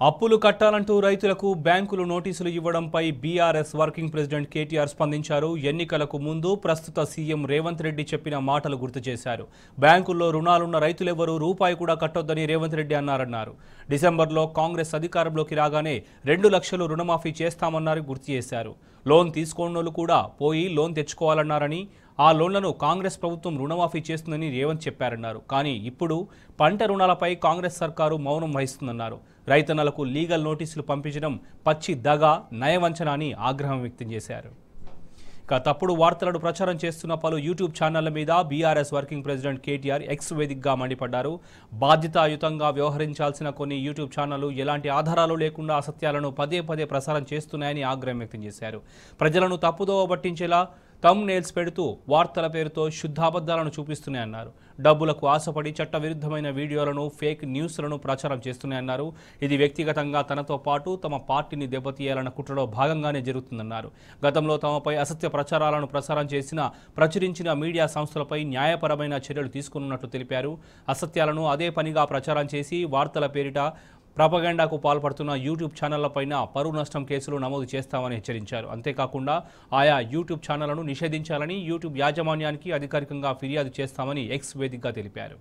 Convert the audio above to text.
అప్పులు కట్టాలంటూ రైతులకు బ్యాంకులు నోటీసులు ఇవ్వడంపై బీఆర్ఎస్ వర్కింగ్ ప్రెసిడెంట్ కేటీఆర్ స్పందించారు. ఎన్నికలకు ముందు ప్రస్తుత సీఎం రేవంత్ రెడ్డి చెప్పిన మాటలు గుర్తు చేశారు. బ్యాంకుల్లో రుణాలున్న రైతులెవరూ రూపాయి కూడా కట్టొద్దని రేవంత్ రెడ్డి అన్నారన్నారు. డిసెంబర్లో కాంగ్రెస్ అధికారంలోకి రాగానే 2 లక్షలు రుణమాఫీ చేస్తామన్నారు గుర్తు చేశారు. లోన్ తీసుకోనోళ్ళు కూడా పోయి లోన్ తెచ్చుకోవాలన్నారని, ఆ లోన్లను కాంగ్రెస్ ప్రభుత్వం రుణమాఫీ చేస్తుందని రేవంత్ చెప్పారన్నారు. కానీ ఇప్పుడు పంట రుణాలపై కాంగ్రెస్ సర్కారు మౌనం వహిస్తుందన్నారు. రైతన్నలకు లీగల్ నోటీసులు పంపించడం పచ్చి దగా, నయవంచన అని ఆగ్రహం వ్యక్తం చేశారు. ఇక తప్పుడు వార్తలను ప్రచారం చేస్తున్న పలు యూట్యూబ్ ఛానళ్ల మీద BRS working president KTR X వేదికగా మండిపడ్డారు. బాధ్యతాయుతంగా వ్యవహరించాల్సిన కొన్ని యూట్యూబ్ ఛానళ్లు ఎలాంటి ఆధారాలు లేకుండా అసత్యాలను పదే పదే ప్రసారం చేస్తున్నాయని ఆగ్రహం వ్యక్తం చేశారు. ప్రజలను తప్పుదోవ పట్టించేలా థంబ్ నెయిల్స్ పెడుతూ వార్తల పేరుతో శుద్ధాబద్ధాలను చూపిస్తున్నాయన్నారు. డబ్బులకు ఆశపడి చట్టవిరుద్ధమైన వీడియోలను, ఫేక్ న్యూస్లను ప్రచారం చేస్తున్నాయన్నారు. ఇది వ్యక్తిగతంగా తనతో పాటు తమ పార్టీని దెబ్బతీయాలన్న కుట్రలో భాగంగానే జరుగుతుందన్నారు. గతంలో తమపై అసత్య ప్రచారాలను ప్రచురించిన మీడియా సంస్థలపై న్యాయపరమైన చర్యలు తీసుకున్నట్లు తెలిపారు. అసత్యాలను అదే పనిగా ప్రచారం చేసి వార్తల పేరిట ప్రపగండాకు పాల్పడుతున్న యూట్యూబ్ ఛానళ్లపైన పరువు నష్టం కేసులు నమోదు చేస్తామని హెచ్చరించారు. అంతేకాకుండా ఆయా యూట్యూబ్ ఛానళ్లను నిషేధించాలని యూట్యూబ్ యాజమాన్యానికి అధికారికంగా ఫిర్యాదు చేస్తామని ఎక్స్ వేదికగా తెలిపారు.